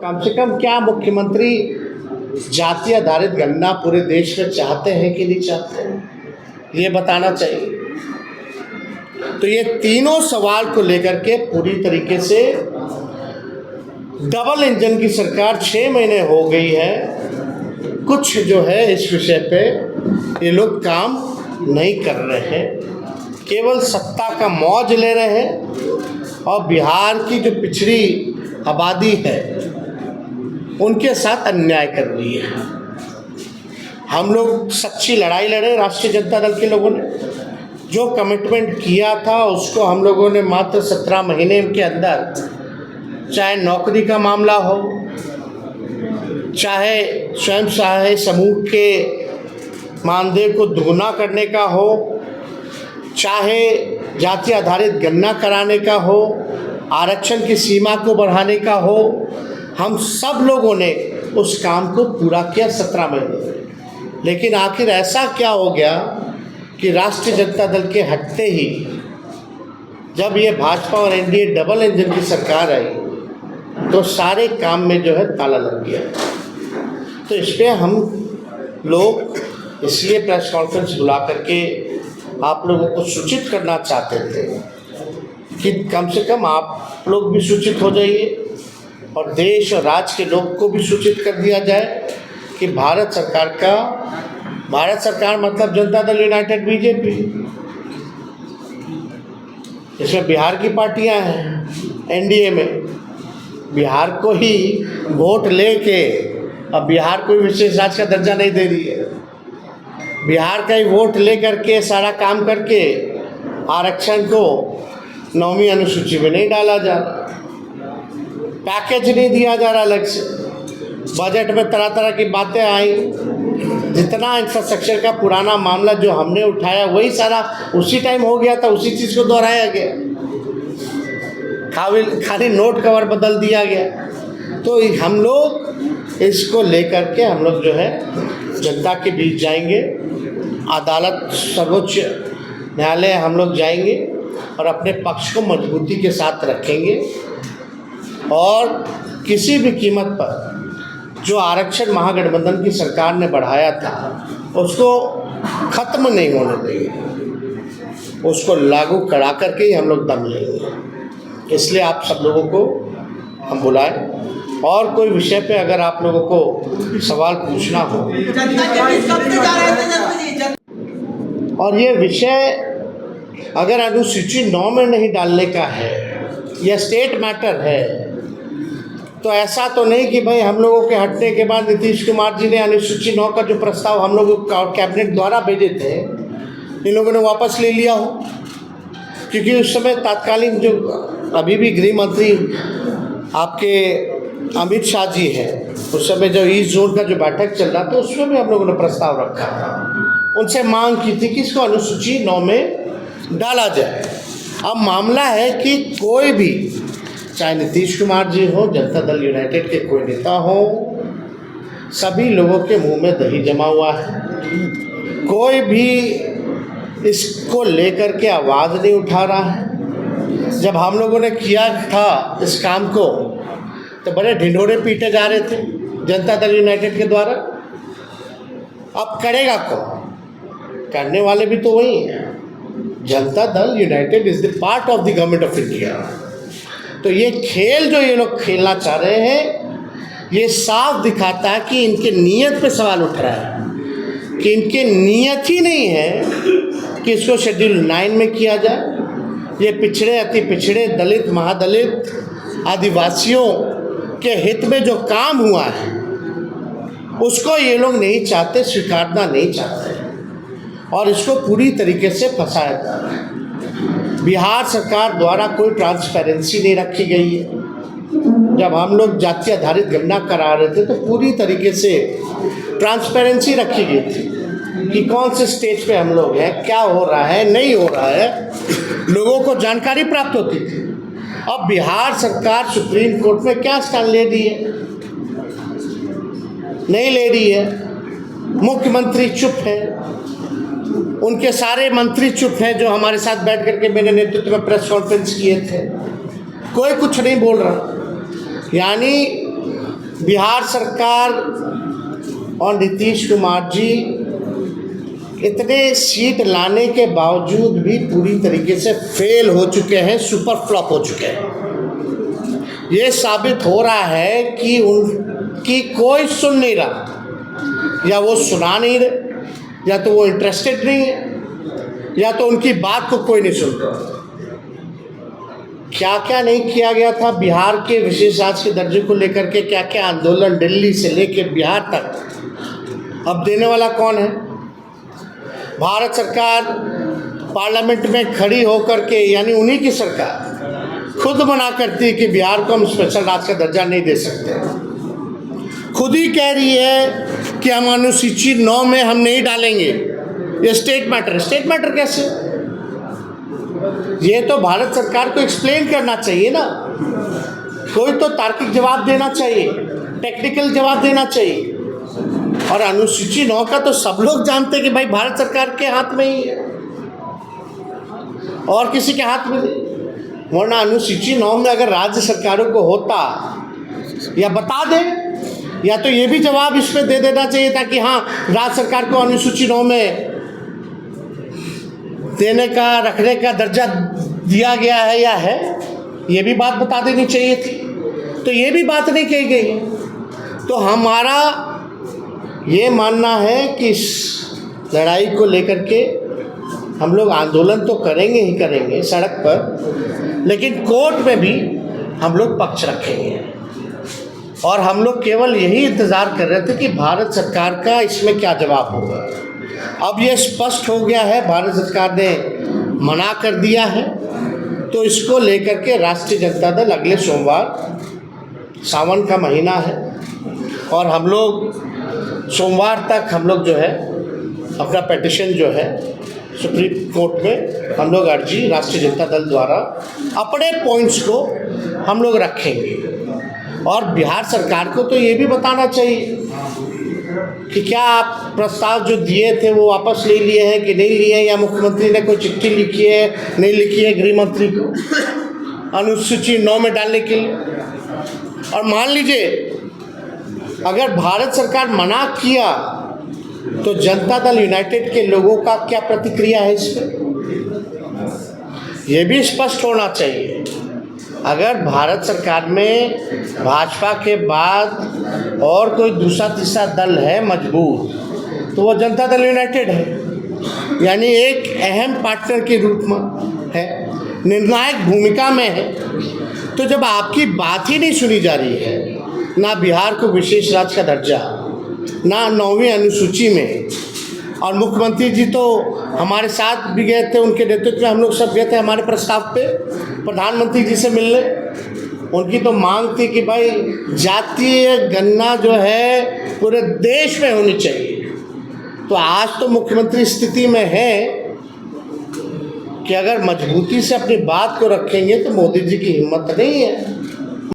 कम से कम क्या मुख्यमंत्री जाति आधारित गणना पूरे देश में चाहते हैं कि नहीं चाहते हैं, ये बताना चाहिए। तो ये तीनों सवाल को लेकर के पूरी तरीके से डबल इंजन की सरकार 6 महीने हो गई है, कुछ जो है इस विषय पे ये लोग काम नहीं कर रहे हैं, केवल सत्ता का मौज ले रहे हैं और बिहार की जो पिछड़ी आबादी है उनके साथ अन्याय कर रही है। हम लोग सच्ची लड़ाई लड़े, राष्ट्रीय जनता दल के लोगों ने जो कमिटमेंट किया था उसको हम लोगों ने मात्र 17 महीने के अंदर, चाहे नौकरी का मामला हो, चाहे स्वयं सहायता समूह के मानदेय को दुगुना करने का हो, चाहे जाति आधारित गणना कराने का हो, आरक्षण की सीमा को बढ़ाने का हो, हम सब लोगों ने उस काम को पूरा किया 17 महीने में। लेकिन आखिर ऐसा क्या हो गया कि राष्ट्रीय जनता दल के हटते ही जब ये भाजपा और एनडीए डबल इंजन की सरकार आई तो सारे काम में जो है ताला लग गया। तो इस पर हम लोग इसलिए प्रेस कॉन्फ्रेंस बुला करके आप लोगों को सूचित करना चाहते थे कि कम से कम आप लोग भी सूचित हो जाइए और देश और राज्य के लोग को भी सूचित कर दिया जाए कि भारत सरकार मतलब जनता दल यूनाइटेड बीजेपी, इसमें बिहार की पार्टियां हैं एनडीए में, बिहार को ही वोट लेके अब बिहार को विशेष राज्य का दर्जा नहीं दे रही है, बिहार का ही वोट ले करके सारा काम करके आरक्षण को 9वीं अनुसूची में नहीं डाला जा रहा, पैकेज नहीं दिया जा रहा अलग से। बजट में तरह तरह की बातें आई, जितना इंफ्रास्ट्रक्चर का पुराना मामला जो हमने उठाया वही सारा उसी टाइम हो गया था, उसी चीज़ को दोहराया गया, खाली नोट कवर बदल दिया गया। तो हम लोग इसको लेकर के हम लोग जो है जनता के बीच जाएंगे, अदालत सर्वोच्च न्यायालय हम लोग जाएंगे और अपने पक्ष को मजबूती के साथ रखेंगे और किसी भी कीमत पर जो आरक्षण महागठबंधन की सरकार ने बढ़ाया था उसको ख़त्म नहीं होने देंगे, उसको लागू करा करके ही हम लोग दम लेंगे। इसलिए आप सब लोगों को हम बुलाएं और कोई विषय पे अगर आप लोगों को सवाल पूछना हो, और ये विषय अगर अनुसूची 9 में नहीं डालने का है, यह स्टेट मैटर है, तो ऐसा तो नहीं कि भाई हम लोगों के हटने के बाद नीतीश कुमार जी ने अनुसूची 9 का जो प्रस्ताव हम लोगों कैबिनेट द्वारा भेजे थे इन लोगों ने वापस ले लिया हो, क्योंकि उस समय तत्कालीन जो अभी भी गृह मंत्री आपके अमित शाह जी हैं, उस समय जो ईस्ट जोन का जो बैठक चल रहा था उसमें भी हम लोगों ने प्रस्ताव रखा था, उनसे मांग की थी कि इसको अनुसूची 9 में डाला जाए। अब मामला है कि कोई भी, चाहे नीतीश कुमार जी हो, जनता दल यूनाइटेड के कोई नेता हो, सभी लोगों के मुंह में दही जमा हुआ है, कोई भी इसको लेकर के आवाज़ नहीं उठा रहा है। जब हम लोगों ने किया था इस काम को तो बड़े ढिंढोरे पीटे जा रहे थे जनता दल यूनाइटेड के द्वारा, अब करेगा कौन? करने वाले भी तो वही हैं। Janata Dal United is the part of the government of India. तो ये खेल जो ये लोग खेलना चाह रहे हैं ये साफ दिखाता है कि इनके नीयत पे सवाल उठ रहा है, कि इनके नीयत ही नहीं है कि इसको शेड्यूल 9 में किया जाए। ये पिछड़े, अति पिछड़े, दलित, महादलित, आदिवासियों के हित में जो काम हुआ है उसको ये लोग नहीं चाहते, स्वीकारना नहीं चाहते और इसको पूरी तरीके से फंसाया जा रहा है। बिहार सरकार द्वारा कोई ट्रांसपेरेंसी नहीं रखी गई है। जब हम लोग जाति आधारित गणना करा रहे थे तो पूरी तरीके से ट्रांसपेरेंसी रखी गई थी कि कौन से स्टेज पे हम लोग हैं, क्या हो रहा है, नहीं हो रहा है, लोगों को जानकारी प्राप्त होती थी। अब बिहार सरकार सुप्रीम कोर्ट में क्या स्टैंड ले रही है? नहीं ले रही है। मुख्यमंत्री चुप है, उनके सारे मंत्री चुप हैं जो हमारे साथ बैठ करके मेरे नेतृत्व में प्रेस कॉन्फ्रेंस किए थे, कोई कुछ नहीं बोल रहा। यानी बिहार सरकार और नीतीश कुमार जी इतने सीट लाने के बावजूद भी पूरी तरीके से फेल हो चुके हैं, सुपर फ्लॉप हो चुके हैं। ये साबित हो रहा है कि उनकी कोई सुन नहीं रहा, या वो सुना नहीं रहे, या तो वो इंटरेस्टेड नहीं है, या तो उनकी बात को कोई नहीं सुन रहा। क्या क्या नहीं किया गया था बिहार के विशेष राज्य के दर्जे को लेकर के, क्या क्या आंदोलन दिल्ली से लेकर बिहार तक। अब देने वाला कौन है? भारत सरकार पार्लियामेंट में खड़ी होकर के, यानी उन्हीं की सरकार खुद मना करती है कि बिहार को हम स्पेशल राज्य का दर्जा नहीं दे सकते। खुद ही कह रही है कि हम अनुसूची 9 में हम नहीं डालेंगे, ये स्टेट मैटर। स्टेट मैटर कैसे? ये तो भारत सरकार को एक्सप्लेन करना चाहिए ना, कोई तो तार्किक जवाब देना चाहिए, टेक्निकल जवाब देना चाहिए। और अनुसूची 9 का तो सब लोग जानते हैं कि भाई भारत सरकार के हाथ में ही है, और किसी के हाथ में नहीं। वरना अनुसूची 9 में अगर राज्य सरकारों को होता, या बता दे, या तो ये भी जवाब इसमें दे देना चाहिए था कि हाँ राज्य सरकार को अनुसूची 9 में देने का, रखने का दर्जा दिया गया है या है, ये भी बात बता देनी चाहिए थी। तो ये भी बात नहीं कही गई। तो हमारा ये मानना है कि इस लड़ाई को लेकर के हम लोग आंदोलन तो करेंगे ही करेंगे सड़क पर, लेकिन कोर्ट में भी हम लोग पक्ष रखेंगे। और हम लोग केवल यही इंतज़ार कर रहे थे कि भारत सरकार का इसमें क्या जवाब होगा। अब ये स्पष्ट हो गया है, भारत सरकार ने मना कर दिया है, तो इसको लेकर के राष्ट्रीय जनता दल अगले सोमवार, सावन का महीना है, और हम लोग सोमवार तक हम लोग जो है अपना पिटीशन जो है सुप्रीम कोर्ट में हम लोग अर्जी राष्ट्रीय जनता दल द्वारा अपने पॉइंट्स को हम लोग रखेंगे। और बिहार सरकार को तो ये भी बताना चाहिए कि क्या आप प्रस्ताव जो दिए थे वो वापस ले लिए हैं कि नहीं लिए हैं, या मुख्यमंत्री ने कोई चिट्ठी लिखी है, नहीं लिखी है गृह मंत्री को अनुसूची 9 में डालने के लिए। और मान लीजिए अगर भारत सरकार मना किया तो जनता दल यूनाइटेड के लोगों का क्या प्रतिक्रिया है इस पर, यह भी स्पष्ट होना चाहिए। अगर भारत सरकार में भाजपा के बाद और कोई दूसरा तीसरा दल है मजबूत, तो वो जनता दल यूनाइटेड है, यानी एक अहम पार्टनर के रूप में है, निर्णायक भूमिका में है। तो जब आपकी बात ही नहीं सुनी जा रही है, ना बिहार को विशेष राज्य का दर्जा, ना 9वीं अनुसूची में, और मुख्यमंत्री जी तो हमारे साथ भी गए थे, उनके नेतृत्व में हम लोग सब गए थे हमारे प्रस्ताव पे प्रधानमंत्री जी से मिलने। उनकी तो मांग थी कि भाई जातीय गणना जो है पूरे देश में होनी चाहिए। तो आज तो मुख्यमंत्री स्थिति में है कि अगर मजबूती से अपनी बात को रखेंगे तो मोदी जी की हिम्मत नहीं है